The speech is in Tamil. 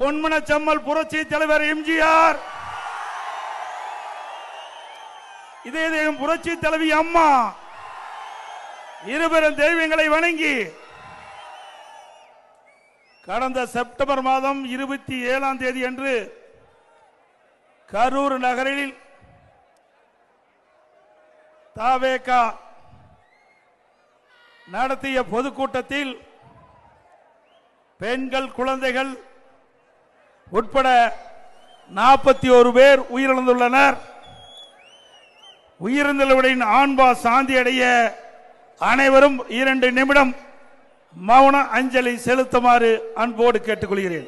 பொன்மனச்செம்மல் புரட்சி தலைவர் எம்ஜிஆர், இதே தெய்வம் புரட்சி தலைவி அம்மா இருபெரும் தெய்வங்களை வணங்கி கடந்த செப்டம்பர் மாதம் 27ஆம் தேதி அன்று கரூர் நகரில் தவேக நடத்திய பொதுக்கூட்டத்தில் பெண்கள், குழந்தைகள் உட்பட 41 பேர் உயிரிழந்துள்ளனர். உயிரிழந்தவர்களின் ஆன்மா சாந்தி அடைய அனைவரும் 2 நிமிடம் மௌன அஞ்சலி செலுத்துமாறு அன்போடு கேட்டுக்கொள்கிறேன்.